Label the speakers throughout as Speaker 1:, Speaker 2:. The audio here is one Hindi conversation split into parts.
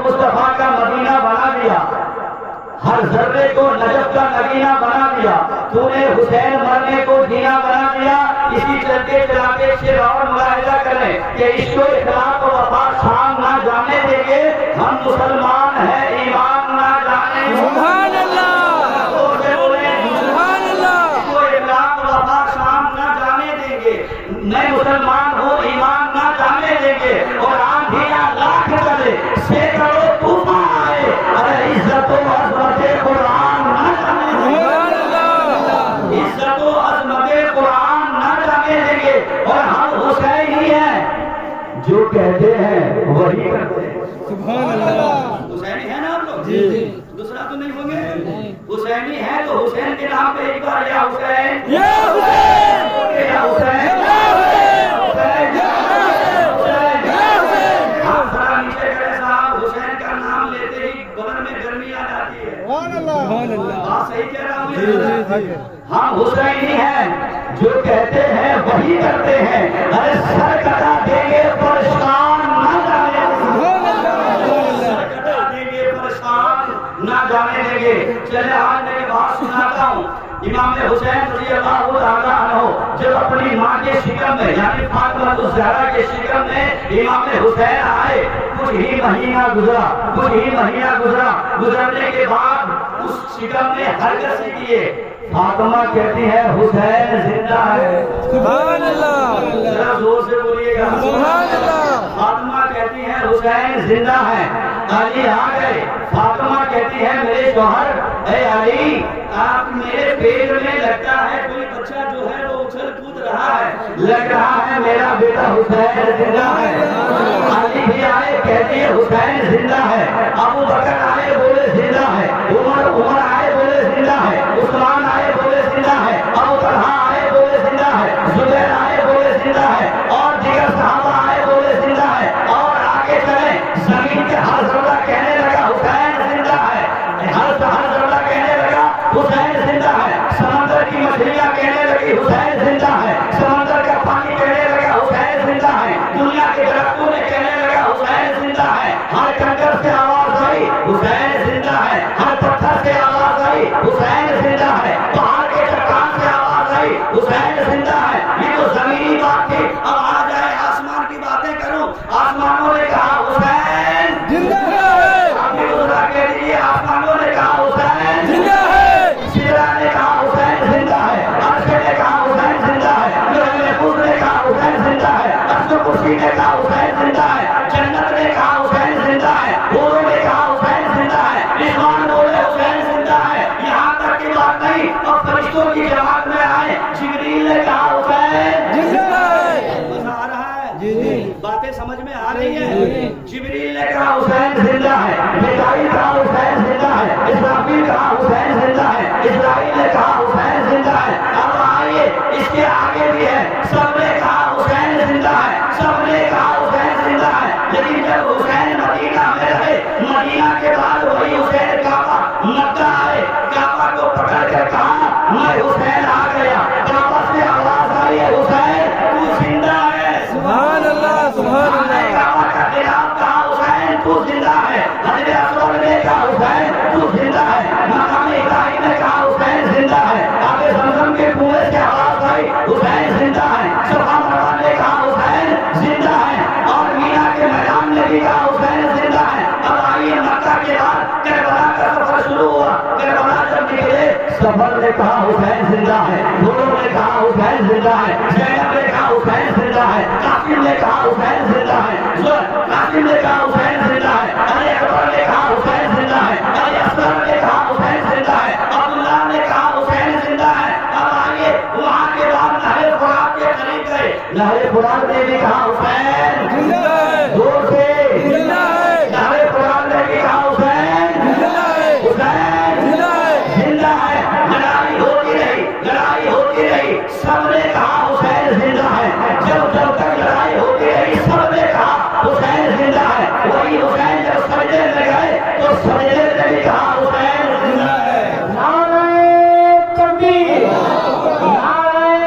Speaker 1: मुस्तफा का मदीना बना दिया, हर जर्रे को नजफ का नगीना बना दिया, तूने हुसैन मरने को जीना बना दिया। इसी चलते चलाते शेर और मुलाहिजा करें कि इश्क़ो इखलास और वफा शाम ना जाने देंगे, हम मुसलमान हैं ईमान ना जाने।
Speaker 2: सुभान अल्लाह, सुभान अल्लाह।
Speaker 1: इश्क़ो इखलास और वफा शाम ना जाने देंगे, मैं मुसलमान हूँ ईमान ना जाने देंगे। और आंधियां लाख चले सैकड़ों तूफान आए, अरे इज्जत व अज़मत कुरान ना जाने देंगे, इज्जत व अज़मत कुरान ना जाने देंगे। और हम हुसैनी हैं, जो कहते हैं वही करते हैं।
Speaker 2: सुभान अल्लाह।
Speaker 1: हुसैनी है ना आप लोग?
Speaker 2: जी।
Speaker 1: दूसरा तो नहीं होंगे? हुसैनी है तो हुसैन के नाम पे एक बार या हुसैन,
Speaker 2: या हुसैन,
Speaker 1: या हुसैन,
Speaker 2: या हुसैन,
Speaker 1: हुसैन,
Speaker 2: या हुसैन, या हुसैन।
Speaker 1: हाथ जरा नीचे करें साहब, हुसैन का नाम लेते ही बदन में गर्मी आ जाती है।
Speaker 2: सुभान अल्लाह, सुभान अल्लाह।
Speaker 1: बात सही कह रहा हूँ?
Speaker 2: जी जी जी।
Speaker 1: हम हुसैनी हैं, जो कहते हैं वही करते हैं, अरे सर कटा देंगे परेशान ना जाने देंगे, परेशान ना जाने देंगे। चले आज मैं बात सुनाता हूँ। इमाम हुसैन रज़ियल्लाहु ताला अन्हु जब अपनी माँ के शिकम में यानी फातिमा ज़हरा के शिकम में इमाम हुसैन आए, कुछ ही महीना गुजरा, गुजरने के बाद उस शिकम में हरकत से किए। फातिमा कहती है हुसैन जिंदा है।
Speaker 2: सुभान अल्लाह,
Speaker 1: जरा जोर से बोलिएगा।
Speaker 2: सुभान अल्लाह।
Speaker 1: फातिमा कहती है हुसैन जिंदा है। अली आ गए। फातिमा कहती है मेरे शौहर, ए अली, आप मेरे पेट में लगता है कोई बच्चा जो है वो उछल कूद रहा है, लग रहा है मेरा बेटा हुसैन जिंदा है। अली भी आए, कहती है हुसैन जिंदा है। अबू बकर आए, बोले जिंदा है। उमर आए, बोले जिंदा है। उस्मान आए, बोले जिंदा है। अबू तलहा आए, बोले जिंदा है। जुबैर आए, बोले जिंदा है। और दीगर सहाबा आए, बोले जिंदा है। और आगे चले, जमीन के हर जर्रा कहने लगा हुसैन जिंदा है। हर जर्रा कहने लगा हुसैन जिंदा है। समंदर की मछलियां कहने लगी हुसैन जिंदा है। समंदर का पानी कहने लगा हुसैन जिंदा है। दुनिया के दरख्तों ने कहने लगा हुसैन जिंदा है। हर कंकर से आवाज आई हुसैन जिंदा है। हर पत्थर से आवाज आई हुसैन जिंदा है। पहाड़ के चट्टान से आवाज आई हुसैन जिंदा है। ये तो जमीनी बात थी। अब आ जाए आसमान की बातें करूं। आसमानों ने कहा हुसैन
Speaker 2: जिंदा है।
Speaker 1: आप भी दूसरा कह दीजिए, आसमानों ने कहा हुसैन
Speaker 2: जिंदा है।
Speaker 1: शिरा ने कहा हुसैन जिंदा है। अर्श ने कहा हुसैन जिंदा है। लौह महफूज ने कहा हुसैन जिंदा है। अर्श कुर्सी ने कहा हुसैन जिंदा है। जन्नत ने कहा हुसैन जिंदा है। हूरों ने कहा हुसैन जिंदा है। रिजवान बोले हुसैन जिंदा है। यहाँ तक की बात नहीं, अब फरिश्तों की जमात में आए, जिब्रील ने कहा हुसैन
Speaker 2: जिंदा है।
Speaker 1: मजा आ रहा है?
Speaker 2: जी जी।
Speaker 1: बातें समझ में आ रही है? जिब्रील ने कहा हुसैन जिंदा है। मिकाईल कहा हुसैन जिंदा है। इस्राफील कहा हुसैन जिंदा है। इस्राईल ने कहा हुसैन जिंदा है। अब आइए, इसके आगे भी है। सबने कहा हुसैन जिंदा है। सबने कहा हुसैन जिंदा है। लेकिन जब हुसैन मदीना में रहे, मदीना के बाद वही हुसैन काबा मक्का आए, काबा को पकड़ कर कहा मैं हुसैन आ गया। काबा से आवाज आई है हुसैन तू जिंदा है।
Speaker 2: सुभान अल्लाह, सुभान अल्लाह।
Speaker 1: काबा का खिलाफ कहा हुसैन तू जिंदा है। हज़रत असवद ने कहा हुसैन तू जिंदा है। मकाम इब्राहिम ने कहा हुसैन जिंदा है। आगे जमजम के कुएं से आवाज आई हुसैन जिंदा है। सफा मरवा ने कहा हुसैन जिंदा है। और मीना के मैदान ने भी कहा हुसैन जिंदा है। अब आइए मक्का के बाद करबला का सफर शुरू हुआ। करबला जब निकले, सफर ने कहा हुसैन जिंदा है। घोड़ों ने कहा हुसैन जिंदा है। जैनब ने कहा हुसैन जिंदा है। कासिम ने कहा हुसैन जिंदा है। कासिम ने कहा हुसैन जिंदा है। अली अकबर ने कहा हुसैन जिंदा है। अली असगर ने कहा हुसैन जिंदा है। अब्दुल्लाह ने कहा हुसैन जिंदा है। अब आइए, वहाँ के बाद नहर फुरात के करीब गए। नहर फुरात ने भी कहा हुसैन
Speaker 2: जिंदा है।
Speaker 1: जोर से
Speaker 2: जिंदा है।
Speaker 1: नहर फुरात ने भी कहा हुसैन
Speaker 2: जिंदा है।
Speaker 1: हुसैन
Speaker 2: जिंदा है।
Speaker 1: जिंदा है। लड़ाई होती रही, लड़ाई होती रही। सबने कहा हुसैन जिंदा है। जब जब तक लड़ाई होती रही, सबने कहा हुसैन जिंदा है। वही हुसैन जब सजदे में गए तो सजदे में भी कहा हुसैन जिंदा है। नारे तकबीर, नारे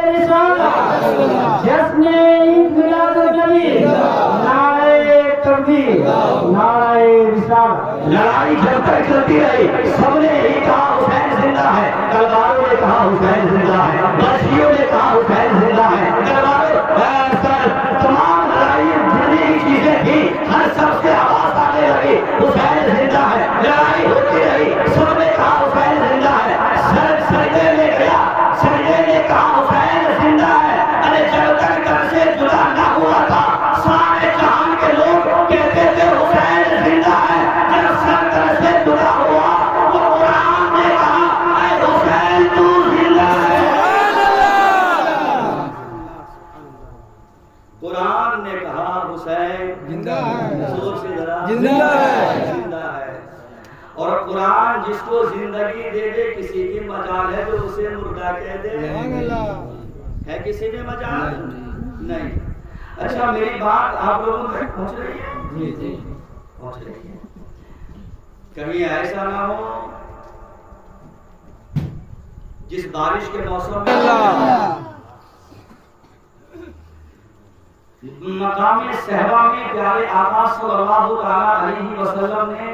Speaker 1: रिसालत, जश्ने इंक़िलाब नबी, नारे तकबीर, नारे लड़ाई जब तक चलती रही सबने यही कहा हुसैन जिंदा है। तलवारों ने कहा हुसैन जिंदा है, बर्छियों ने कहा हुसैन जिंदा है। तमाम लड़ाई जितनी भी चीजें थी हर सबसे आवाज आने लगी हुसैन जिंदा है। लड़ाई होती रही सबने कहा हुसैन जिंदा है। सरदे ने गया, सरदे ने कहा हुसैन जिंदा है। अरे जब तक घर से जुदा ना हुआ था सारे जहान के लोग कहते थे हुसैन जिंदा है। जब सर घर से जुदा हुआ तो कुरान ने कहा ऐ हुसैन तू जिंदा है। कुरान ने कहा हुसैन
Speaker 2: जिंदा है,
Speaker 1: जोर से जरा
Speaker 2: जिंदा है,
Speaker 1: जिंदा है। और कुरान जिसको जिंदगी दे दे किसी की मजाल है तो उसे मुर्दा कह दे। है किसी में मजाल नहीं। अच्छा मेरी बात आप लोगों तक पहुंच रही है?
Speaker 2: जी जी
Speaker 1: पहुंच रही है। कहीं ऐसा ना हो जिस बारिश के मौसम में मकाम सहबा में प्यारे आका सल्लल्लाहु अलैहि वसल्लम ने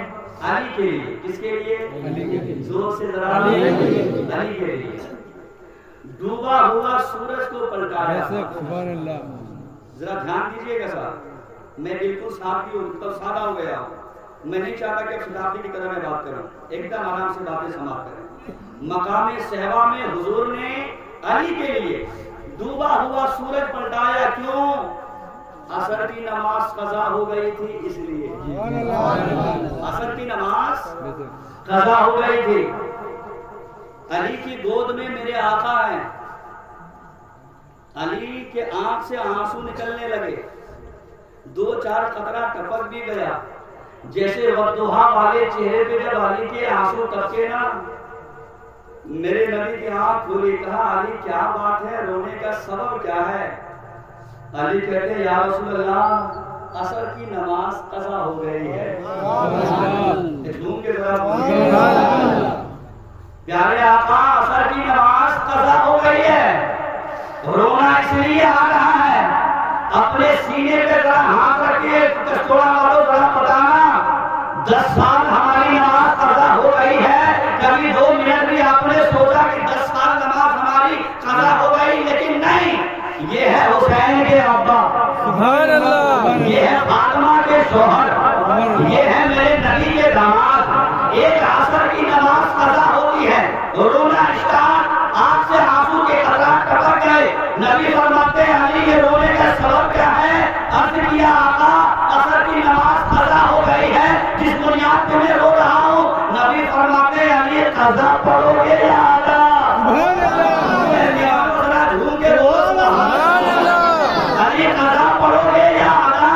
Speaker 1: अली के लिए, किसके लिए?
Speaker 2: अली के लिए।
Speaker 1: जोर से जरा
Speaker 2: अली के लिए।
Speaker 1: अली के लिए डूबा हुआ सूरज को पलटाया।
Speaker 2: सुभान अल्लाह।
Speaker 1: जरा ध्यान दीजिएगा साहब, मैं बिल्कुल सादा हो गया हूँ। मैं नहीं चाहता कि अब शताब्दी की तरह मैं बात करूं, एकदम आराम से बातें समाप्त करें। मकाम सहबा में हुजूर ने अली के लिए डूबा हुआ सूरज पलटाया। क्यों? असर की नमाज कज़ा हो गई थी इसलिए। असर की नमाज कज़ा हो गई थी। अली की गोद में मेरे आका हैं। अली के आंख से आंसू निकलने लगे, दो चार कतरा टपक भी गया। जैसे वद्दुहा वाले चेहरे पे जब अली के आंसू टपके ना, मेरे नबी की आंख खुली। कहा अली क्या बात है, रोने का सबब क्या है? अली कहते या रसूल अल्लाह असर की नमाज कज़ा हो गई है। प्यारे आका असर की नमाज कज़ा हो गई है। रोना इसलिए आ रहा है, अपने सीने पे जरा हाथ रखिए, थोड़ा वालों जरा बताना 10 साल हमारी नमाज कज़ा हो गई है। कभी 2 मिनट भी आपने सोचा कि 10 साल नमाज हमारी कज़ा हो गई? लेकिन नहीं, ये है हुसैन के अब्बा,
Speaker 2: सुभान अल्लाह।
Speaker 1: ये है फातिमा के शोहर, ये है मेरे नबी के दामाद। एक असर की नमाज कज़ा होती है, रोना स्टार्ट, आंख से आंसू के कतरात टपक गए। नबी फरमाते हैं अली ये रोने का सबब क्या है? अर्ज किया आका असर की नमाज कज़ा हो गई है, जिस बुनियाद पे मैं रो रहा हूँ। नबी फरमाते हैं अली कज़ा पढ़ोगे या अदा? झूम के रो, अली कज़ा पढ़ोगे या अदा?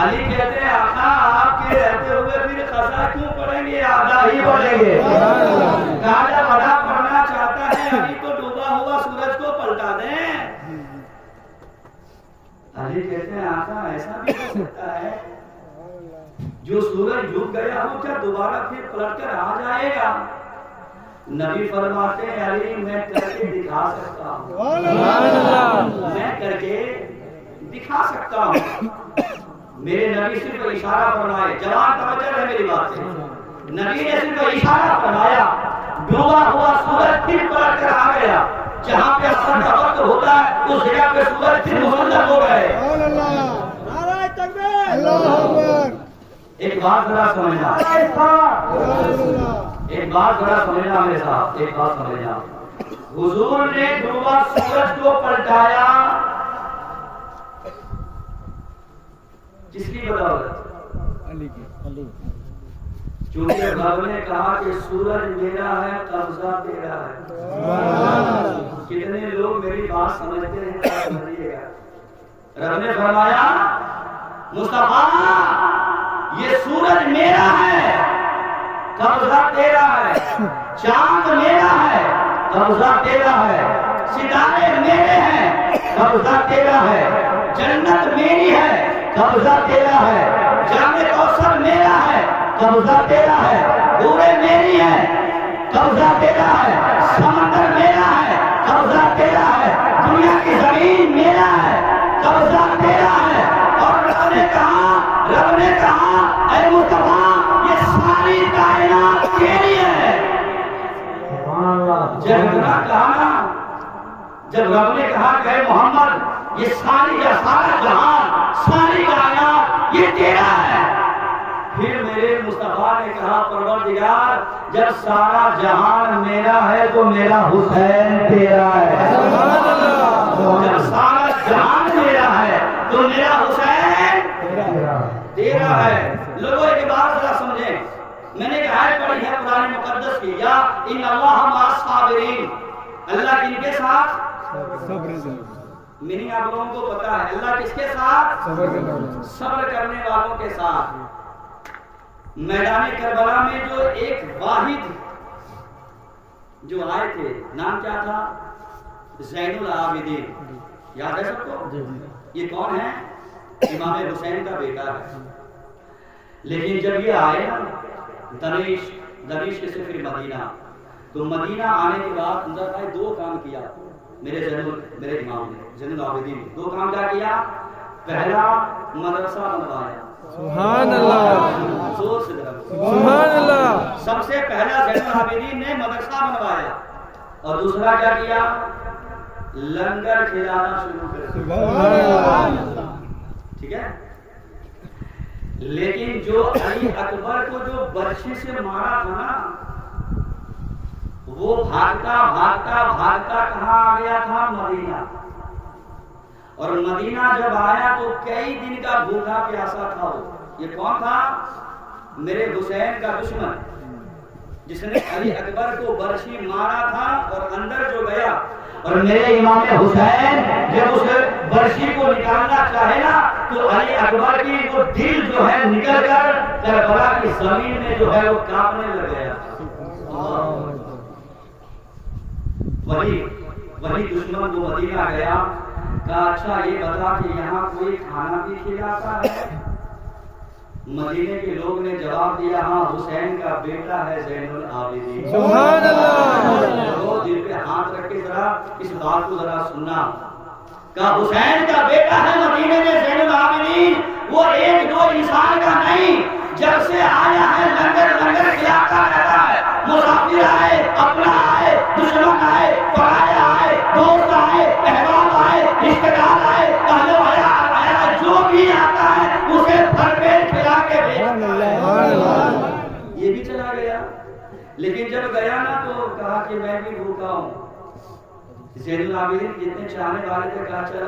Speaker 1: अली कहते हैं आका आपके रहते हुए फिर कज़ा क्यों पढ़ेंगे, अदा ही पढ़ेंगे। राजा बड़ा पढ़ना चाहता है, अली तो डूबा हुआ सूरज को पलटा दें। अली कहते हैं आका ऐसा भी हो सकता है जो सूरज डूब गया हो क्या दोबारा फिर पलट कर आ जाएगा? नबी फरमाते हैं अली मैं करके दिखा सकता हूँ, मैं करके दिखा सकता हूँ। मेरे नबी सिर्फ इशारा फरमाए, जवान तवज्जो है मेरी बात से। नबी ने सिर्फ इशारा फरमाया, डूबा हुआ सूरज फिर पलट कर आ गया। जहाँ पे असर का वक्त होता है उस जगह पे सूरज फिर मुसल्लम हो गए। एक बात जरा समझना, एक बात जरा समझना मेरे साथ, एक बात समझना। हुजूर ने डूबा सूरज को पलटाया किसकी बदौलत?
Speaker 2: अली की।
Speaker 1: क्योंकि रब ने कहा कि सूरज मेरा है, कब्जा तेरा है। कितने लोग मेरी बात समझते हैं? समझिएगा, रब ने फरमाया मुस्तफा ये सूरज मेरा है, कब्जा तेरा है। चांद मेरा है, कब्जा तेरा है। सितारे मेरे हैं, कब्जा तेरा है। जन्नत मेरी है, कब्जा तेरा है। जामे कौसर मेरा है, कब्जा तेरा है। पूरे मेरी है, कब्जा तेरा है। समंदर मेरा है, कब्जा तेरा है। दुनिया की जमीन मेरा है, कब्जा तेरा है। और रब ने कहा ऐ मुस्तफा ये सारी कायनात तेरी है। जब इतना कहा ना, जब रब ने कहा कि मोहम्मद ये सारी या सारा जहान सारी कायनात ये तेरा है, फिर मेरे मुस्तफा ने कहा परवरदिगार जब सारा जहान मेरा है तो मेरा हुसैन तेरा है। जब सारा जहान मेरा है तो मेरा हुसैन तेरा है। लोगों एक बात जरा समझें, मैंने एक आयत पढ़ी है कुरान मुकद्दस की, या इन अल्लाह मास साबिरीन, अल्लाह किनके साथ मीनिंग आप लोगों को पता है, अल्लाह किसके साथ? सब्र करने वालों के साथ। मैदान करबला में जो एक वाहिद जो आए थे, नाम क्या था? ज़ैनुल आबिदीन, याद है सबको? ये कौन है? इमाम हुसैन का बेटा है। लेकिन जब ये आए ना दमिश्क से फिर मदीना, तो मदीना आने के बाद अंदर आए, दो काम किया मेरे इमाम ने, ज़ैनुल आबिदीन ने दो काम क्या किया? पहला मदरसा बनवाया,
Speaker 2: सुभान अल्लाह,
Speaker 1: जोर से
Speaker 2: सुभान अल्लाह।
Speaker 1: सबसे पहला ज़ैनुल आबिदीन ने मदरसा बनवाया, और दूसरा क्या किया? लंगर खिलाना शुरू कर। ठीक है। लेकिन जो अली अकबर को जो बर्छी से मारा था ना, वो भागता भागता भागता कहाँ आ गया था? मदीना। और मदीना जब आया तो कई दिन का भूखा प्यासा था वो। ये कौन था? मेरे हुसैन का दुश्मन, जिसने अली अकबर को बर्छी मारा था। और अंदर जो गया, और मेरे इमाम हुसैन जब उस बर्छी को निकालना चाहे ना, तो अली अकबर की वो दिल जो है निकल कर करबला की जमीन में जो है वो कांपने लग गया। वही दुश्मन वो मदीना गया, कहा अच्छा ये बता कि यहाँ कोई खाना भी खिलाता है? मदीने के लोग ने जवाब दिया, हाँ हुसैन का बेटा है ज़ैनुल आबिदीन।
Speaker 2: सुभान अल्लाह।
Speaker 1: तो दिल पे हाथ रख के जरा इस बात को जरा सुनना, का हुसैन का बेटा है मदीने में ज़ैनुल आबिदीन। वो एक दो इंसान का नहीं, जब से आया है लंगर लंगर खिलाता रहता है। मुसाफिर आए, अपना आए, दुश्मन आए, पराया आए, दोस्त आए, अहबाब आए, रिश्तेदार आए, अहले वाला आया, जो भी आता है उसे भरपेट खिला के ये भी चला गया। लेकिन जब गया ना तो कहा कि मैं भी भूखा हूँ। ज़ैनुल आबिदीन जितने चाहने वाले थे कहा चल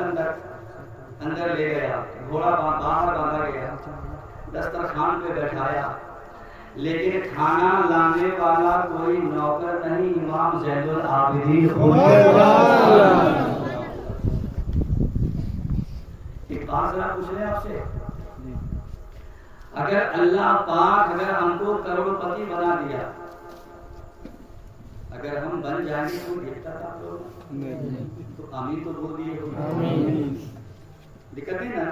Speaker 1: अंदर ले गया, घोड़ा बाहर बांधा गया, दस्तरखान पे बैठाया। लेकिन खाना लाने वाला कोई नौकर नहीं, इमाम ज़ैनुल आबिदीन खुद। एक बात जरा पूछ लें आपसे, अगर अल्लाह पाक अगर हमको करोड़पति बना दिया, अगर हम बन जाएंगे तो देखता था तो आमीन तो बोल दिए होगा, दिक्कत नहीं ना।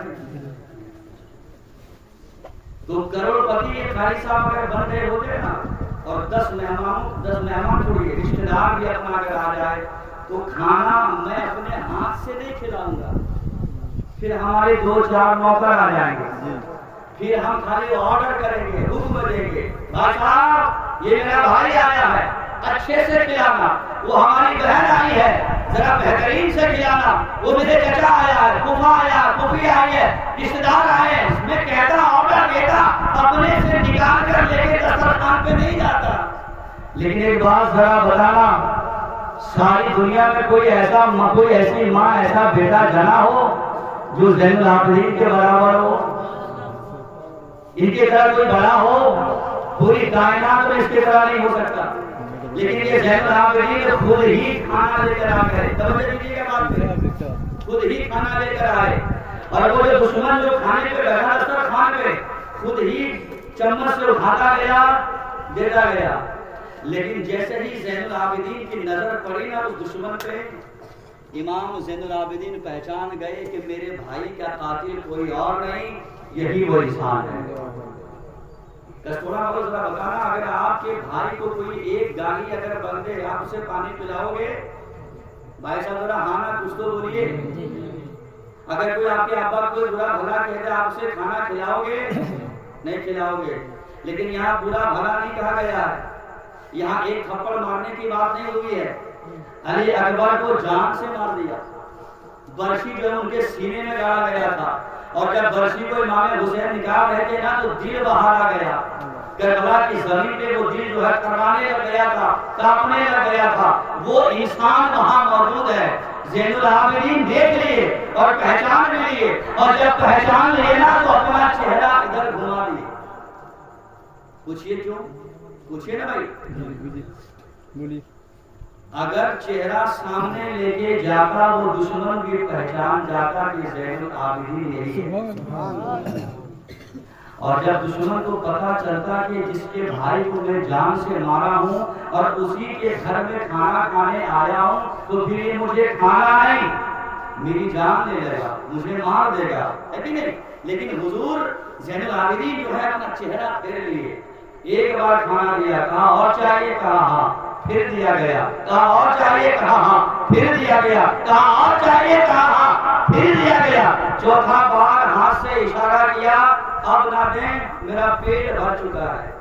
Speaker 1: तो करोड़पति खाली साहब अगर बन गए होते ना, और 10 मेहमान छोड़िए, रिश्तेदार भी अपना अगर आ जाए, तो खाना मैं अपने हाथ से नहीं खिलाऊंगा, फिर हमारे 2-4 नौकर आ जाएंगे, फिर हम खाली ऑर्डर करेंगे, हुक्म देंगे, भाई साहब ये मेरा भाई आया है, अच्छे से खिलाना, वो हमारी बहन आई है, जरा बेहतरीन से खिलाना, वो मेरे चचा आया है, फूफा आया, फूफी आई है, रिश्तेदार आए, मैं कहता ऑर्डर देता, अपने से निकाल कर लेके दस्तरखान पे नहीं जाता। लेकिन एक बात जरा बताना, सारी दुनिया में कोई ऐसी माँ ऐसा बेटा जना हो जो ज़ैनुल आबिदीन के बराबर हो, इनके तरह कोई बड़ा हो, पूरी कायनात में इसके तरह नहीं हो सकता। लेकिन ये ज़ैनुल आबिदीन खुद ही खाना लेकर आ गए, तवज्जो कीजिएगा बात पे, खुद ही खाना लेकर आए। और वो जो दुश्मन जो खाने पे बैठा दस्तरखान पे, खुद ही चम्मच से उठाता गया, देता गया। लेकिन जैसे ही ज़ैनुल आबिदीन की नजर पड़ी ना उस दुश्मन पे, इमाम ज़ैनुल आबिदीन पहचान गए कि मेरे भाई का कातिल कोई और नहीं, यही वो इंसान है। थोड़ा जरा बताना, अगर आपके भाई को कोई एक गाली अगर बन दे, आप उसे पानी पिलाओगे? भाई साहब जरा हाँ ना कुछ तो बोलिए। अगर कोई आपके अब्बा को बुरा भला कह दे, आप उसे खाना खिलाओगे? नहीं खिलाओगे। लेकिन यहाँ बुरा भला नहीं कहा गया है, यहाँ एक थप्पड़ मारने की बात नहीं हुई है। अली अकबर को जान से मार दिया, बर्शी जो है उनके सीने में गाड़ा गया था, और जब बर्शी को इमाम हुसैन निकाल रहे थे ना तो दिल बाहर आ गया। करबला की जमीन पे वो दिल जो है करवाने लग गया था, कांपने लग गया था। वो इंसान वहां मौजूद है। ज़ैनुल आबिदीन देख लिए और पहचान भी लिए, और जब पहचान लिए ना तो अपना चेहरा इधर घुमा दिए। पूछिए क्यों? पूछिए ना भाई।
Speaker 2: बोलिए।
Speaker 1: अगर चेहरा सामने लेके जाता वो दुश्मन भी पहचान जाता कि ज़ैनुल आबिदीन यही है। और जब दुश्मन को पता चलता कि जिसके भाई को मैं जान से मारा हूँ और उसी के घर में खाना खाने आया हूँ, तो फिर ये मुझे खाना नहीं, मेरी जान ले लेगा, मुझे मार देगा, है कि नहीं? लेकिन हुजूर ज़ैनुल आबिदीन जो है अपना चेहरा फेर लिए, एक बार खाना दिया, कहा और चाहिए, कहा हाँ, फिर दिया गया, कहा और चाहिए, कहा हाँ, फिर दिया गया, कहा और चाहिए, कहा हाँ, फिर दिया गया। चौथा बार हाथ से इशारा किया, अब ना दें, मेरा पेट भर चुका है।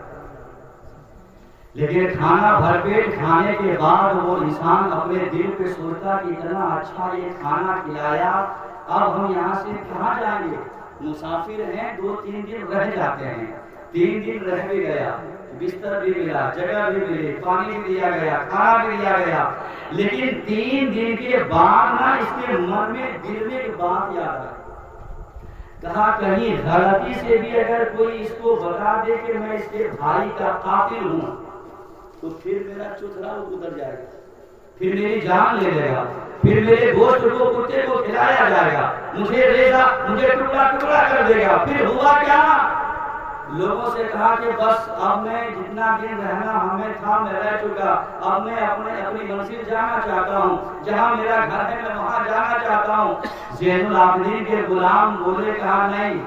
Speaker 1: लेकिन खाना भरपेट खाने के बाद वो इंसान अपने दिल पे सोचता कि इतना अच्छा ये खाना खिलाया, अब हम यहाँ से कहाँ जाएंगे? मुसाफिर हैं, 2-3 दिन रह जाते हैं। 3 दिन रह भी गया, बिस्तर भी मिला, जगह भी मिली, पानी भी दिया गया, खाना भी दिया गया। लेकिन 3 दिन के बाद ना इसके मन में, दिल में एक बात याद आई। कहा कहीं गलती से भी अगर कोई इसको बता दे कि मैं इसके भाई का कातिल हूँ, तो फिर मेरा चुथरा उतर जाएगा, फिर मेरी जान ले लेगा, फिर मेरे गोश्त को कुत्ते को खिलाया जाएगा, मुझे रेजा, मुझे टुकड़ा टुकड़ा कर देगा। फिर हुआ क्या? लोगों से कहा कि बस अब मैं जितना दिन रहना हमें था मैं रह चुका, अब मैं अपनी मंजिल जाना चाहता हूँ, जहाँ मेरा घर है मैं वहाँ जाना चाहता हूँ। ज़ैनुल आबिदीन के गुलाम बोले, कहा नहीं,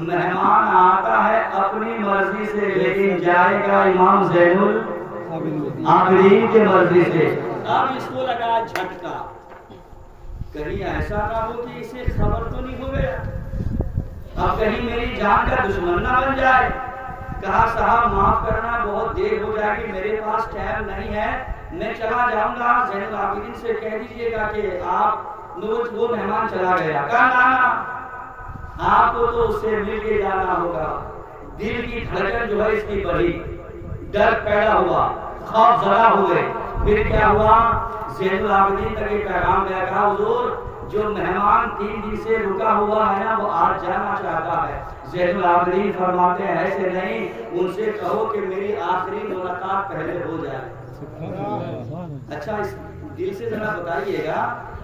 Speaker 1: मेहमान आता है अपनी मर्जी से, लेकिन जाएगा इमाम ज़ैनुल आबिदीन के मर्जी से। अब इसको लगा झटका, कहीं ऐसा ना हो कि इसे खबर तो नहीं हो गया, अब कहीं मेरी जान का दुश्मन ना बन जाए। कहा साहब माफ करना, बहुत देर हो जाएगी, मेरे पास टाइम नहीं है, मैं चला जाऊंगा। ज़ैनुल आबिदीन से कह दीजिएगा कि आप वो मेहमान चला गया। कहा ना, आपको तो उससे मिल के जाना होगा। दिल की धड़कन जो है इसकी बढ़ी, डर पैदा हुआ, खौफ ज़दा हुए। फिर क्या हुआ? ज़ैनुल आबिदीन तक एक पैगाम गया, कहा हुजूर जो मेहमान 3 दिन से रुका हुआ है ना वो आज जाना चाहता है। ज़ैनुल आबिदीन फरमाते हैं ऐसे नहीं, उनसे कहो कि मेरी आखिरी मुलाकात पहले हो जाए। अच्छा इस दिल से जरा बताइएगा,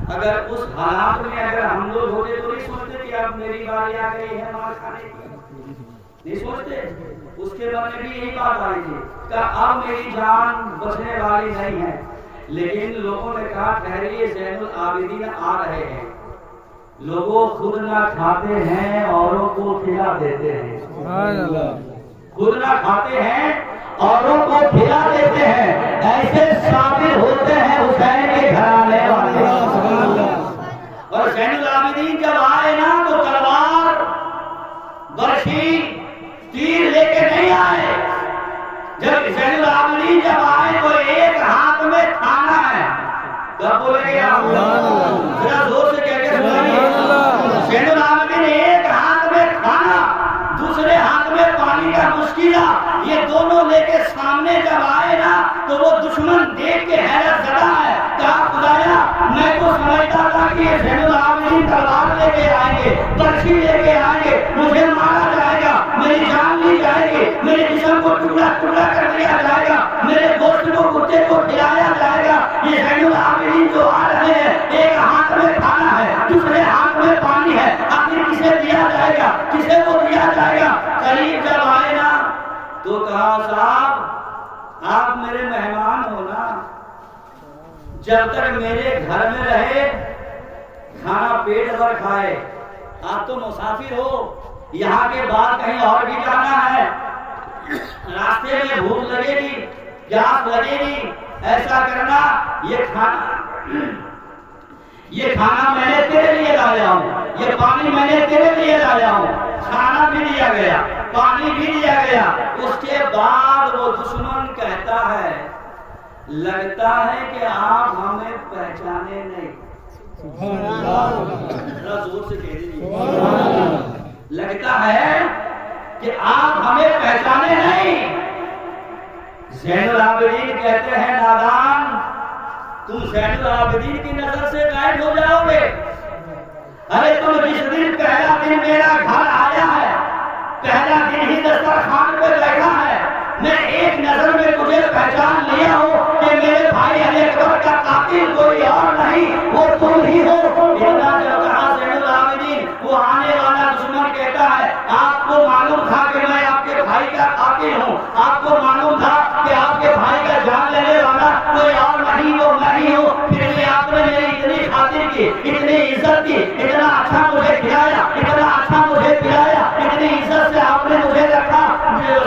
Speaker 1: अगर उस हालात में अगर हम लोग होते तो नहीं सोचते कि अब मेरी बारी आ गई है मार खाने की? नहीं सोचते? उसके मन में भी यही बात आई थी कि अब मेरी जान बचने वाली नहीं है। लेकिन लोगों ने कहा ठहरिए, ज़ैनुल आबिदीन आ रहे हैं। लोगों खुद ना खाते हैं, औरों को खिला देते हैं। खुद ना खाते हैं, औरों को खिला देते हैं। ऐसे साबिर होते हैं हुसैन के घराने वाले। और ज़ैनुल आबिदीन जब आए ना तो तलवार, बर्शी, तीर लेके नहीं आए। जब ज़ैनुल आबिदीन जब आए तो एक हाथ में थाना है। कब बोलेंगे आप? जरा जोर से कहकर सुनाइए। ज़ैनुल आबिदीन एक हाथ में खाना, दूसरे हाथ में पानी का मुश्किला, ये दोनों लेके सामने जब आए ना तो वो दुश्मन देख के हैरत ज़दा है। कहा खुदाया, मैं तो समझता था कि ये ज़ैनुल आबिदीन तलवार लेके आएंगे, बर्शी लेके आएंगे, मुझे मारा जाएगा, मेरी जान ली जाएगी, मेरे जिस्म को टुकड़ा टुकड़ा कर दिया जाएगा, मेरे गोश्त को कुत्ते को खिलाया जाएगा। ये ज़ैनुल आबिदीन जो आ रहे हैं, एक हाथ में खाना है, दूसरे हाथ में पानी है, आखिर किसे दिया जाएगा, किसे वो दिया जाएगा? करीब जब आए ना तो कहा साहब आप मेरे मेहमान हो ना, जब तक मेरे घर में रहे खाना पेट भर खाए, आप तो मुसाफिर हो, यहाँ के बाद कहीं और भी जाना है, रास्ते में भूख लगेगी, प्यास लगेगी, ऐसा करना ये खाना ये खाना मैंने तेरे लिए लाया हूँ, ये पानी मैंने तेरे लिए लाया हूँ। खाना भी दिया गया, पानी भी दिया गया। उसके बाद वो दुश्मन कहता है, लगता है कि आप हमें पहचाने नहीं। जरा जोर से कह दीजिए, लगता है कि आप हमें पहचाने नहीं। ज़ैनुल आबिदीन कहते हैं, नादान, तुम ज़ैनुल आबिदीन की नजर से गायब हो जाओगे। अरे तुम जिस दिन पहला दिन मेरा घर आया है, पहला दिन ही दस्तरखान पे बैठा है, मैं एक नजर में तुझे पहचान लिया हूँ कि मेरे भाई अली अकबर का कातिल कोई और नहीं, वो तुम ही हो। इतना जब कहा ज़ैनुल आबिदीन, वो आने वाला दुश्मन कहता है, आपको मालूम था कि मैं आपके भाई का कातिल हूँ, आपको मालूम था कि आपके भाई का जान लेने वाला कोई और नहीं, वो मैं ही हूँ। फिर भी आपने मेरी इतनी खातिर की, इतनी इज्जत की, इतना अच्छा मुझे खिलाया, इतना अच्छा मुझे पिलाया, इतनी इज्जत से आपने मुझे रखा,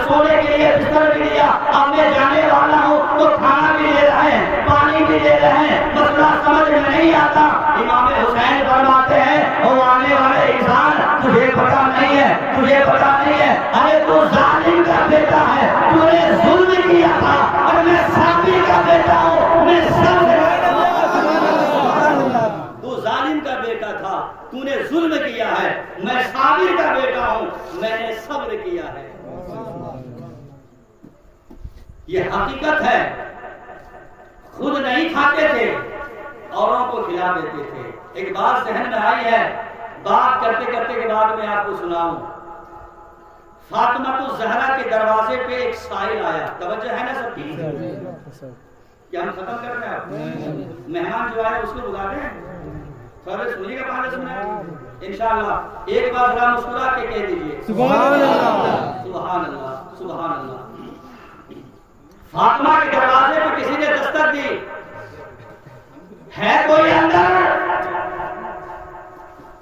Speaker 1: सोने के लिए बिस्तर भी दिया। अब मैं जाने वाला हूँ तो खाना भी दे रहे हैं, पानी भी दे रहे हैं, मसला समझ में नहीं आता। इमाम हुसैन फरमाते हैं, वो आने वाले इंसान, तुझे पता नहीं है, तुझे पता नहीं है, अरे तू जालिम का बेटा है, तूने जुल्म किया था, और मैं साबिर का बेटा हूँ, मैं सब्र। तू जालिम का बेटा था, तूने जुल्म किया है, मैं साबिर का बेटा हूँ, मैंने सब्र किया है। ये हकीकत है। खुद नहीं खाते थे, औरों को खिला देते थे। एक बात जहन में आई है, बात करते करते के बाद मैं आपको सुनाऊं। फातिमा तो ज़हरा के दरवाजे पे एक साइल आया, तवज्जो है ना सबकी? क्या हम खत्म कर रहे हैं? मेहमान जो आए उसको बुला दें, थोड़ा सुनिएगा, पहले सुने इंशाअल्लाह। एक बार जरा मुस्कुरा के कह दीजिए, सुभान अल्लाह, सुभान अल्लाह, सुभान अल्लाह। फातिमा के दरवाजे पे किसी ने दस्तक दी, है कोई अंदर?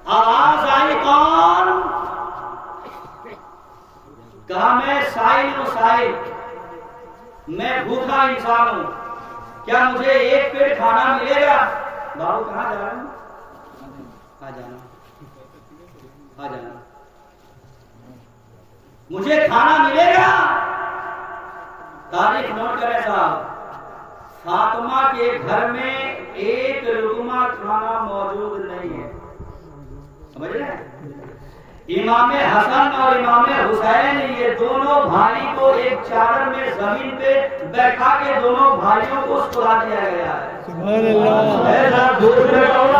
Speaker 1: आवाज आई, कौन? कहा, मैं साइल हूं, साइल, मैं भूखा इंसान हूं, क्या मुझे एक पेड़ खाना मिलेगा? बाबू कहाँ जा रहे हैं? आ जाना, आ जाना, मुझे खाना मिलेगा? तारीख नोट करें साहब, फातिमा के घर में एक लुकमा खाना मौजूद नहीं है, समझ रहे हैं? इमाम हसन और इमाम हुसैन, ये दोनों भाई को एक चादर में जमीन पे बैठा के दोनों भाइयों को सुला दिया गया है। सुभान अल्लाह,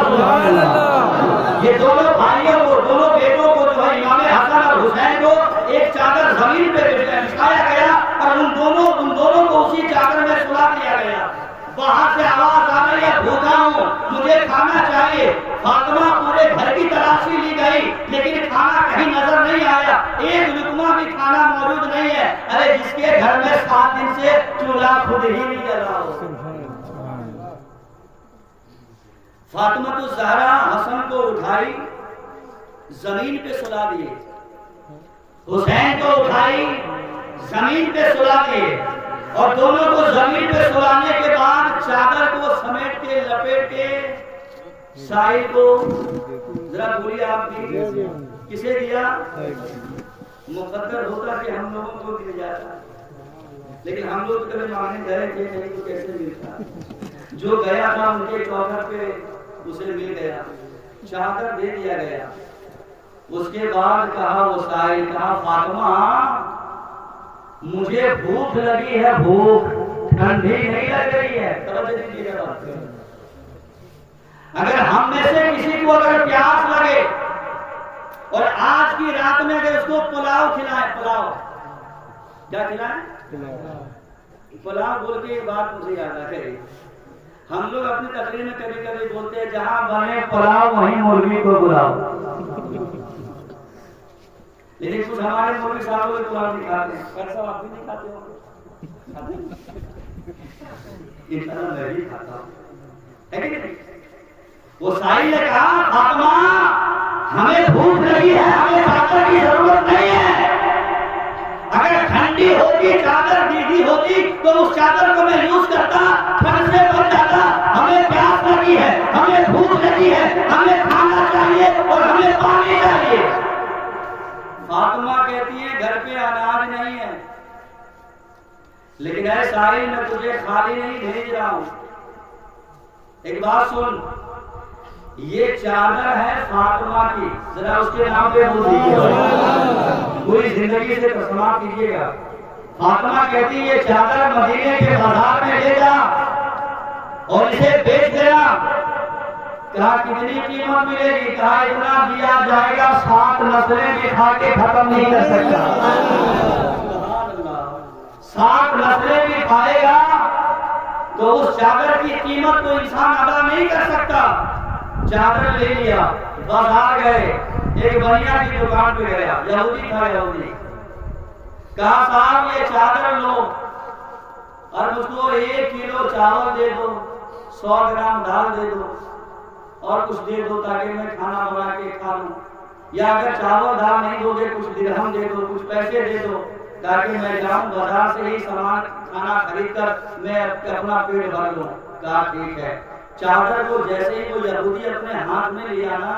Speaker 1: सुभान अल्लाह। ये दोनों भाइयों को, दोनों बेटों को जो है इमाम हसन और हुसैन को एक चादर जमीन पे बिछाया गया और उन दोनों को उसी चादर में सुला दिया गया। बाहर से आवाज आ रही है, भूखा हूँ, मुझे खाना चाहिए। फातिमा पूरे घर की तलाशी ली गई, लेकिन खाना कहीं नजर नहीं आया, एक लुकमा भी खाना मौजूद नहीं है। अरे जिसके घर में 7 दिन से चूल्हा खुद ही नहीं जल रहा हो। फातिमा तो ज़हरा हसन को उठाई, जमीन पे सुला दिए, हुसैन को उठाई, जमीन पे सुला दिए, और दोनों को जमीन पे सुलाने के बाद चादर को समेट के लपेट के साहिल को, जरा बोलिए आप भी, किसे दिया? मुकद्दर होता कि हम लोगों को दिया जाता, लेकिन हम लोग कभी मांगने गए थे नहीं तो कैसे मिलता? जो गया था उनके चौखट पे उसे मिल गया, चादर दे दिया गया। उसके बाद कहा वो साहिल, कहा फातिमा मुझे भूख लगी है, भूख, ठंडी नहीं लग रही है। तवज्जो दीजिएगा बात। अगर हम में से किसी को अगर प्यास लगे और आज की रात में अगर उसको पुलाव खिलाए, पुलाव क्या खिलाए? पुलाव बोल के बात मुझे याद आ गई। हम लोग अपनी तकरीर में कभी कभी बोलते हैं, जहां बने पुलाव वहीं मुर्गी को बुलाओ, लेकिन कुछ हमारे मुर्गी साहब लोग पुलाव नहीं खाते हैं। कैसा आप भी नहीं खाते हो? इस तरह मैं भी खाता हूं, है कि नहीं? वो साहिल ने कहा, फातिमा हमें भूख लगी है, हमें चादर की जरूरत नहीं है, अगर ठंडी ठंडी होती, चादर गीली होती तो उस चादर को मैं यूज करता, ठंड से बच जाता। हमें प्यास लगी है, हमें भूख लगी है, हमें खाना चाहिए और हमें पानी चाहिए। फातिमा कहती है घर पे अनाज नहीं है, लेकिन ऐ साहिल मैं तुझे खाली नहीं भेज रहा हूं। एक बात सुन, ये चादर है फातिमा की, जरा उसके नाम पे बोल दीजिए, पूरी जिंदगी से तस्मा कीजिएगा। फातिमा कहती है ये चादर मदीने के बाजार में ले जा और इसे बेच देना। कहा कितनी कीमत मिलेगी? कहा इतना दिया जाएगा 7 नस्लें भी खा के खत्म नहीं कर सकता। 7 नस्लें भी खाएगा तो उस चादर की कीमत को इंसान अदा नहीं कर सकता। चादर ले लिया, बाजार गए, एक बनिया की दुकान पे गया, यहूदी था यहूदी। कहा साहब ये चादर लो और मुझको 1 किलो चावल दे दो, 100 ग्राम दाल दे दो और कुछ दे दो ताकि मैं खाना बना के खा लूं। या अगर चावल दाल नहीं दोगे कुछ दिरहम दे दो, कुछ पैसे दे दो ताकि मैं जाऊं बाजार से ही सामान खाना खरीद कर मैं अपना पेट भर लूं। कहा ठीक है। चादर को जैसे ही वो यहूदी अपने हाथ में लिया ना,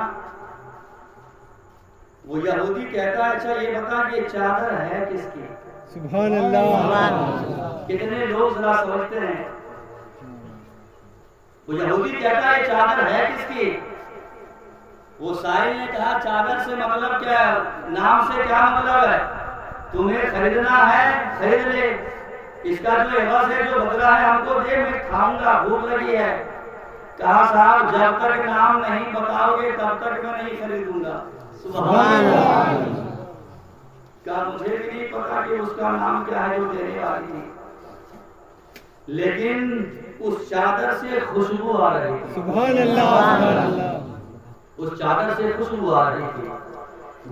Speaker 1: वो यहूदी कहता है अच्छा ये बता कि चादर है किसकी?
Speaker 2: सुभान अल्लाह।
Speaker 1: कितने लोग जरा समझते हैं। वो यहूदी कहता है चादर है किसकी? वो साहिल ने कहा चादर से मतलब क्या, नाम से क्या मतलब है? तुम्हें खरीदना है खरीद ले, इसका जो एवज है जो बदला है हमको दे, मैं खाऊंगा, भूख लगी है। कहा साहब जब तक नाम नहीं बताओगे तब तक मैं नहीं खरीदूंगा। सुभान अल्लाह। क्या मुझे भी नहीं पता कि उसका नाम क्या है जो देने वाली थी, लेकिन उस चादर से खुशबू आ रही थी।
Speaker 2: सुभान अल्लाह।
Speaker 1: उस चादर से खुशबू आ रही थी।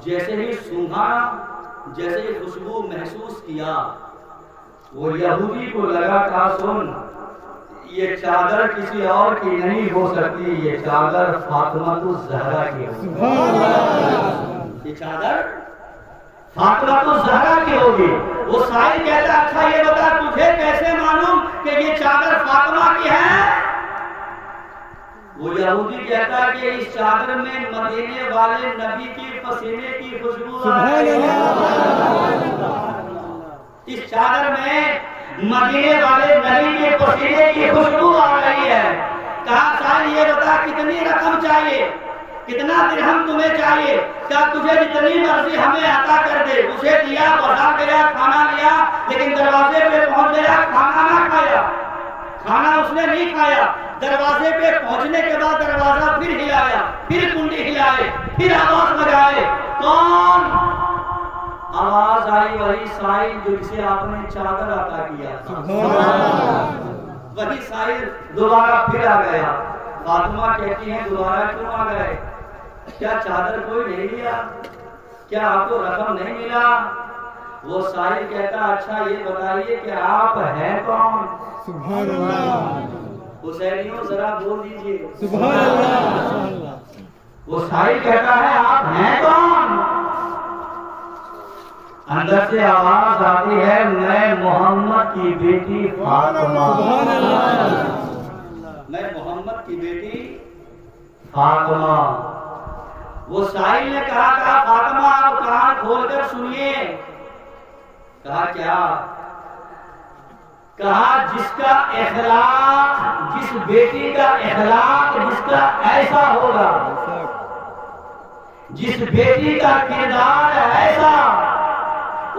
Speaker 1: जैसे ही सूंघा, जैसे ही खुशबू महसूस किया, वो यहूदी को लगा था सुन ये चादर किसी और की नहीं हो सकती, ये चादर फातिमा ज़हरा की होगी। ये चादर फातिमा ज़हरा की होगी। वो साहिल कहता अच्छा ये बता तुझे कैसे मालूम कि ये चादर फातिमा की है? वो यहूदी कहता कि इस चादर में मदीने वाले नबी की पसीने की खुशबू आ रही है। इस चादर में मदीने वाले नबी के पसीने की खुशबू आ रही है। कहा साहिल ये बता कितनी रकम चाहिए, कितना दिरहम तुम्हें चाहिए? क्या तुझे जितनी मर्जी हमें अता कर दे। उसे दिया, बाजार गया, खाना लिया, लेकिन दरवाजे पे पहुंच गया, खाना ना खाया। खाना उसने नहीं खाया। दरवाजे पे पहुंचने के बाद दरवाजा फिर हिलाया, फिर कुंडी हिलाए, फिर आवाज लगाए। कौन? आवाज आई वही साहिल जिसे आपने चादर अता किया था। वही साहिल दोबारा फिर आ गया। फातिमा कहती है दोबारा क्यों आ गए? क्या चादर कोई नहीं लिया? क्या आपको रकम नहीं मिला? वो साहिल कहता अच्छा ये बताइए कि आप हैं कौन?
Speaker 2: सुभान अल्लाह।
Speaker 1: हुसैनियों जरा बोल दीजिए
Speaker 2: सुभान अल्लाह।
Speaker 1: वो साहिल कहता है आप हैं कौन? अंदर से आवाज आती है मैं मोहम्मद की बेटी फातिमा।
Speaker 2: सुभान अल्लाह।
Speaker 1: मैं मोहम्मद की बेटी फातिमा। वो साहिल ने कहा फातिमा आप कान खोलकर सुनिए। कहा क्या? कहा जिसका इखलाक, जिस बेटी का इखलाक जिसका ऐसा होगा, जिस बेटी का किरदार ऐसा,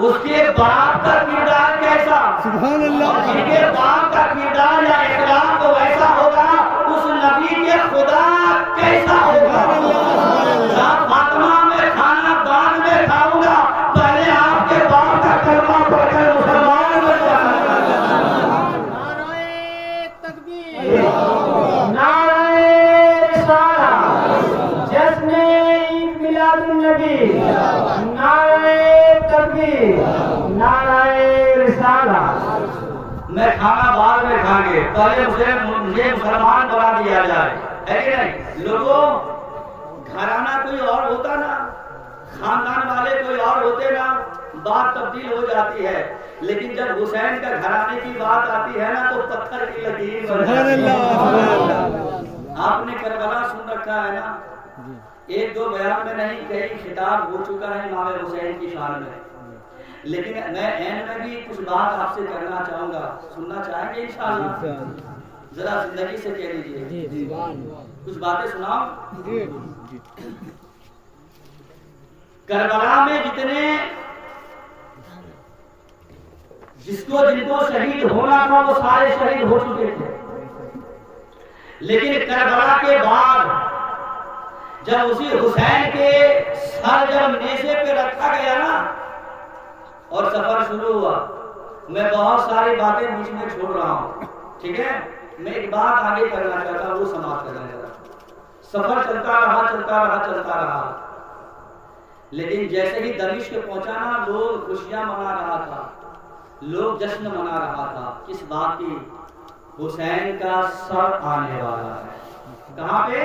Speaker 1: उसके बाप का किरदार कैसा?
Speaker 2: सुभान अल्लाह।
Speaker 1: जिनके बाप का किरदार या इखलाक वैसा होगा, उस नबी के खुदा कैसा होगा? फातिमा में खाना बाद में खाऊंगा, पहले आपके बाप का कलमा पढ़कर मुसलमान बन जाऊंगा। नारे तकबीर, नारे रिसालत, जश्न ईद मिलादुन नबी, नारे तकबीर, नारे रिसालत। मैं खाना बाद में खाएंगे, पहले मुझे मुसलमान बना दिया जाए, है कि नहीं? लोगों घराना कोई और होता ना, खानदान वाले कोई और होते ना, बात तब्दील हो जाती है, लेकिन जब हुसैन का घराने की बात आती है ना तो पत्थर की लकीर बन जाती है। आपने करबला सुन रखा है ना, एक दो बयान में नहीं, कई खिताब हो चुका है इमाम हुसैन की शान में, लेकिन मैं एंड में भी कुछ बात आपसे करना चाहूंगा, सुनना चाहेंगे इंशाअल्लाह? जरा जिंदगी से कह लीजिए, कुछ बातें सुनाओ। करबला में जिनको शहीद होना था वो सारे शहीद हो चुके थे, लेकिन करबला के बाद जब उसी हुसैन के सर जब नेज़े पे रखा गया ना और सफर शुरू हुआ, मैं बहुत सारी बातें बीच में छोड़ रहा हूं, ठीक है? मैं एक बात आगे करना चाहता हूं, वो समाप्त करना चाहता हूं। सफर चलता रहा, लेकिन जैसे ही दमिश्क पहुंचा ना, लोग खुशियां मना रहा था, लोग जश्न मना रहा था। किस बात की? हुसैन का सर आने वाला है। कहां पे?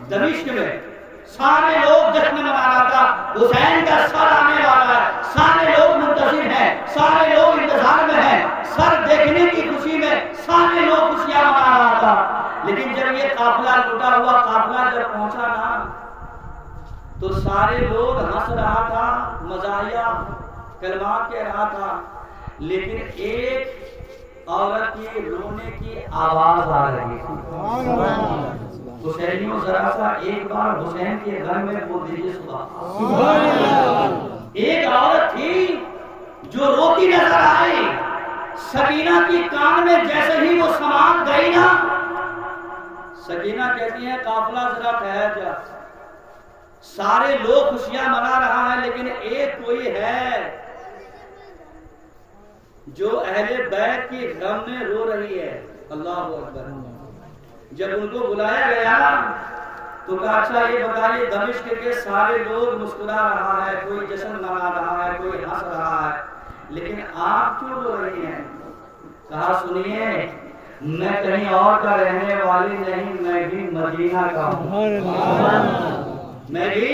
Speaker 1: दमिश्क में सारे लोग जश्न मना रहा था, हुसैन का सर आने वाला है, सारे लोग मुंतज़िर हैं, सारे लोग इंतजार में हैं, सर देखने की खुशी में सारे लोग खुशियां मना रहा था। लेकिन जब ये काफिला लुटा हुआ काफिला जब पहुंचा ना, तो सारे लोग हंस रहा था, मजाहिया कलमात कह रहा था, लेकिन एक औरत की रोने की आवाज आ रही थी। हुसैनियों जरा सा एक बार हुसैन के घर में बोल दीजिए सुभान अल्लाह। एक औरत थी जो रोती नजर आई, सकीना की कान में जैसे ही वो समात गई ना, सकीना कहती है काफिला जरा ठहर जा, सारे लोग खुशियां मना रहा है, लेकिन एक कोई है जो अहले बैत की गम में रो रही है। अल्लाह अकबर। जब उनको बुलाया गया तो कहा अच्छा ये बताइए, दमिश्क के सारे लोग मुस्कुरा रहा है, कोई जश्न मना रहा है, कोई हंस रहा है, लेकिन आप क्यों रो रही हैं? कहा सुनिए, मैं कहीं और का रहने वाली नहीं, मैं भी मदीना का हूँ, मैं भी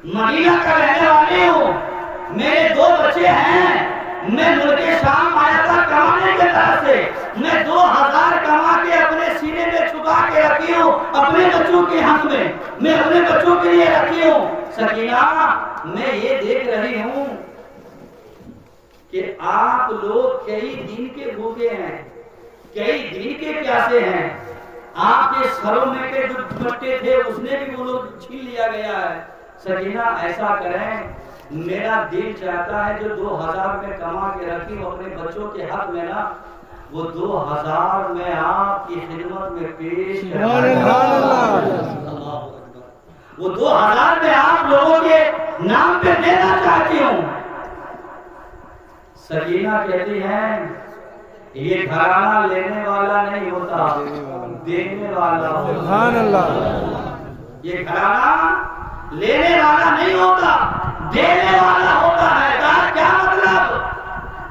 Speaker 1: मदीना का रहने वाली हूँ। मेरे 2 बच्चे हैं, मैं मुल्के शाम आया था कमाने के तरफ से, मैं 2000 कमा के अपने सीने में छुपा के रखी हूँ, अपने बच्चों के हक में, मैं अपने बच्चों के लिए रखी हूँ। सकीना, मैं ये देख रही हूँ कि आप लोग कई दिन के भूखे हैं, कई दिन के प्यासे हैं, आपके सरों में के जो दुपट्टे थे उसने भी वो लोग छीन लिया गया है। सकीना ऐसा करें, मेरा दिल चाहता है जो 2000 में कमा के रखी वो अपने बच्चों के हक में ना, वो 2000 में आपकी खिदमत में पेश वो 2000 में आप लोगों के नाम पे देना चाहती हूँ। सकीना कहती है ये घराना लेने वाला नहीं होता, देने वाला होता। ये घराना लेने वाला नहीं होता, देने वाला होता है। कहा क्या मतलब?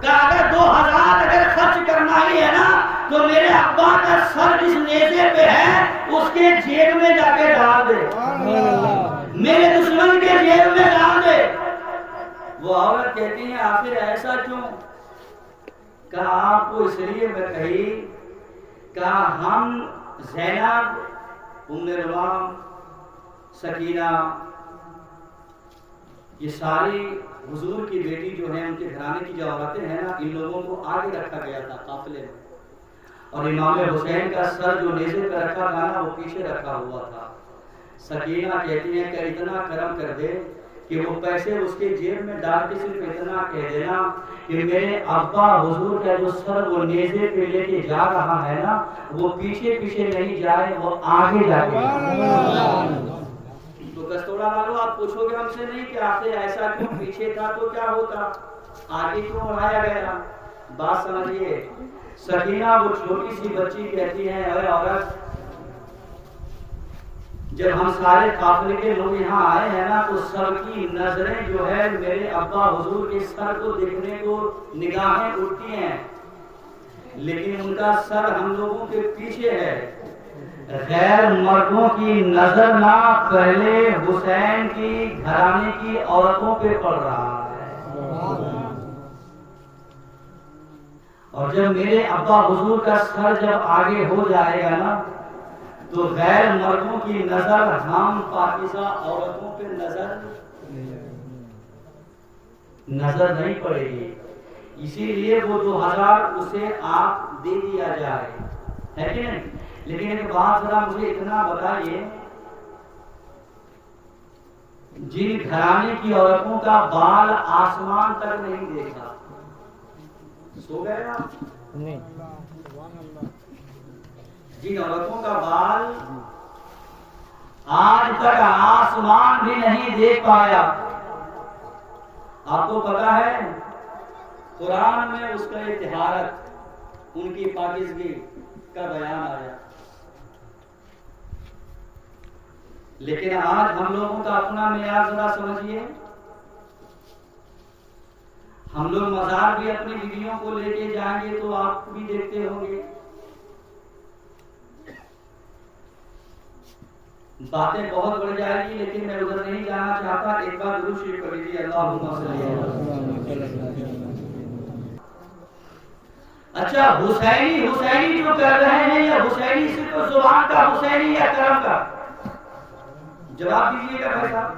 Speaker 1: कहा अगर 2000 अगर खर्च करना ही है ना, तो मेरे अब्बा का सर जिस नेज़े पे है उसके जेब में जाके डाल दे, मेरे दुश्मन के जेब में डाल दे। वो औरत कहती है आखिर ऐसा क्यों? कहा आपको इसलिए मैं कही, कहा हम ज़ैनब, उम्मे रुमाम, सकीना, ये सारी हुजूर की बेटी जो है, उनके घराने की जो औरतें हैं ना, इन लोगों को आगे रखा गया था काफिले में, और इमाम हुसैन का सर जो नेज़े पर रखा था ना वो पीछे रखा हुआ था। सकीना कहती है कि इतना करम कर दे कि वो पैसे उसके जेब में डाल के सिर्फ इतना कह देना कि मेरे अब्बा हुजूर का जो सर वो नेज़े पे लेके जा रहा है ना, वो पीछे पीछे नहीं जाए, वो आगे जाके। तो कस्तूरा वालों, आप पूछोगे हमसे नहीं कि आपसे ऐसा क्यों, पीछे था तो क्या होता, आगे क्यों बढ़ाया गया? बात समझिए। सकीना वो छोटी सी बच्ची कहती है अरे औरत, जब हम सारे काफिले के लोग यहाँ आए हैं ना, तो सबकी नजरें जो है मेरे अब्बा हुजूर के सर को देखने को निगाहें उठती हैं, लेकिन उनका सर हम लोगों के पीछे है। गैर मर्दों की नजर ना पहले हुसैन की घराने की औरतों पे पड़ रहा है। और जब मेरे अब्बा हुजूर का सर जब आगे हो जाएगा ना, तो गैर मर्दों की नजर हम पाकिस्तान औरतों पे नजर नहीं पड़ेगी। इसीलिए वो 2000 उसे आप दे दिया जाए, है कि नहीं? लेकिन एक बात जरा मुझे इतना बताइए, जिन घराने की औरतों का बाल आसमान तक नहीं देखा, सो गए आप?
Speaker 2: नहीं।
Speaker 1: जिन औरतों का बाल आज तक आसमान भी नहीं देख पाया, आपको पता है कुरान में उसका इतिहारत, उनकी पाकिज़गी का बयान आया। लेकिन आज हम लोगों का अपना मेयार जरा समझिए। हम लोग मज़ार भी अपनी बीवियों को लेके जाएंगे तो आप भी देखते होंगे, बातें बहुत बढ़ जाएगी, लेकिन मैं उधर नहीं जाना चाहता। एक बार दुरूद शरीफ पढ़ लीजिए, अल्लाहुम्मा सल्ली अला। अच्छा, हुसैनी हुसैनी जो कर रहे हैं, या हुसैनी सिर्फ जुबान का हुसैनी या कर्म का? जवाब दीजिएगा भाई साहब।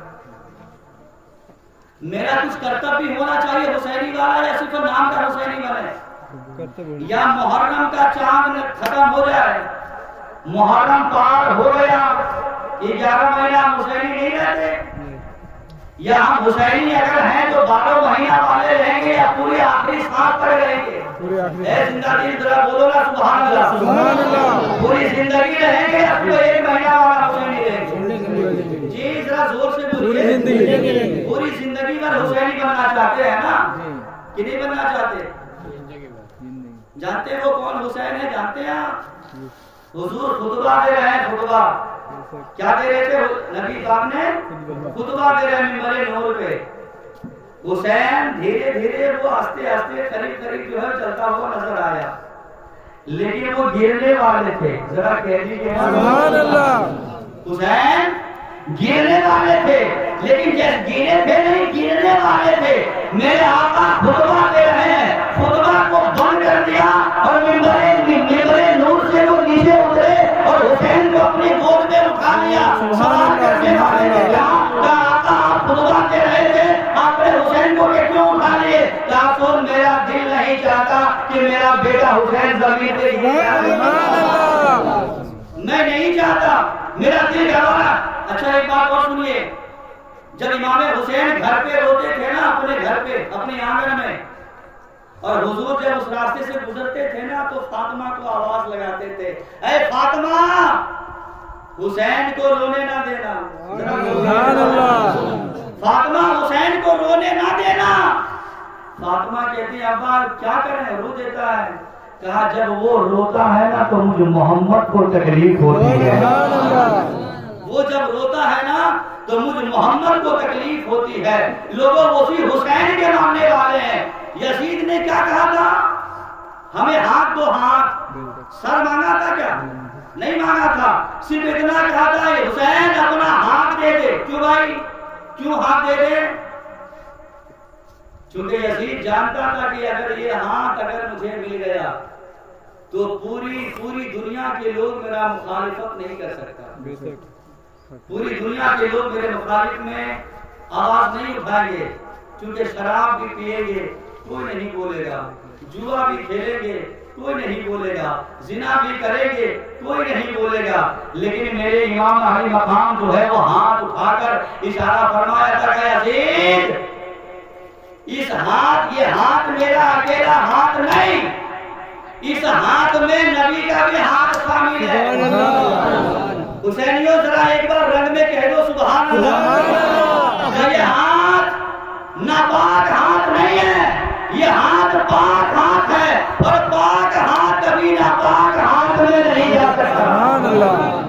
Speaker 1: मेरा कुछ कर्तव्य होना चाहिए हुसैनी वाला, या सिर्फ नाम का हुसैनी वाला है? या मुहर्रम का चांद खत्म हो जाए, मुहर्रम पार हो गया, 11 महीना हुसैनी नहीं रहते, या हम हुसैनी अगर हैं तो 12 महीना वाले रहेंगे, या पूरी आखिरी सांस तक रहेंगे? जिंदगी जरा बोलो ना सुभान अल्लाह, सुभान अल्लाह। पूरी जिंदगी रहेंगे या पूरा 1 महीना वाला हुसैनी रहेंगे? जी जरा जोर से बोलिए। पूरी जिंदगी भर हुसैनी बनना चाहते हैं ना, कि नहीं बनना चाहते? जानते हैं वो कौन हुसैन है? जानते हैं आप? हुजूर खुतबा दे रहे हैं, खुतबा क्या दे रहे थे? नबी पाक ने खुतबा दे रहे हैं मिंबर नूर पे। हुसैन धीरे धीरे वो आस्ते आस्ते करीब करीब जो है चलता हुआ नजर आया, लेकिन वो गिरने वाले थे। जरा कह दीजिए सुभान अल्लाह। हुसैन गिरने वाले थे, लेकिन जैसे गिरे थे नहीं, गिरने वाले थे। मेरे आका खुतबा दे रहे हैं, खुतबा को बंद कर दिया और मिंबरे नूर से वो नीचे उतरे और हुसैन को अपनी गोद में उठा लिया। सवाल करने वाले ने कहा आप खुतबा दे रहे थे, आपने हुसैन को क्यों उठा लिए? तो मेरा दिल नहीं चाहता कि मेरा बेटा हुसैन जमीन पे मैं नहीं चाहता, मेरा दिल गवारा। अच्छा एक बात और सुनिए, जब इमाम हुसैन घर पे रोते थे ना, अपने घर पे अपने आंगन में, और हुजूर जब उस रास्ते से गुजरते थे ना, तो फातिमा को आवाज लगाते थे, ऐ फातिमा, हुसैन को रोने ना देना। सुभान अल्लाह। फातिमा हुसैन को रोने ना देना। फातिमा कहती है अब्बा क्या करें, रो देता है। कहा जब वो रोता है ना तो मुझे मोहम्मद को तकलीफ होती है। वो जब रोता है ना तो मुझे मोहम्मद को तकलीफ होती है। लोगों उसी हुसैन के मानने वाले हैं। यजीद ने क्या कहा था? हमें हाथ दो हाथ, सर मांगा था क्या? नहीं मांगा था, सिर्फ इतना कहा था हुसैन अपना हाथ दे दे। क्यों भाई, क्यों हाथ दे दे? क्योंकि यजीद जानता था कि अगर ये हाथ अगर मुझे मिल गया तो पूरी दुनिया के लोग मेरा मुखालिफत नहीं कर सकता। पूरी दुनिया के लोग मेरे मुखालिफ में आवाज नहीं उठाएंगे, क्योंकि शराब भी पिएंगे कोई नहीं बोलेगा, जुआ भी खेलेंगे कोई नहीं बोलेगा, जिना भी करेंगे कोई नहीं बोलेगा। लेकिन मेरे इमाम अली मकाम जो है वो हाथ उठाकर इशारा फरमाया था कि यजीद, इस हाथ, ये हाथ मेरा अकेला हाथ नहीं, इस हाथ में नबी का भी हाथ शामिल है। हुसैनियों जरा एक बार रंग में कह दो सुभान अल्लाह। ये हाथ नापाक हाथ नहीं है, ये हाथ पाक हाथ है, और पाक हाथ कभी नापाक हाथ में नहीं जा सकता।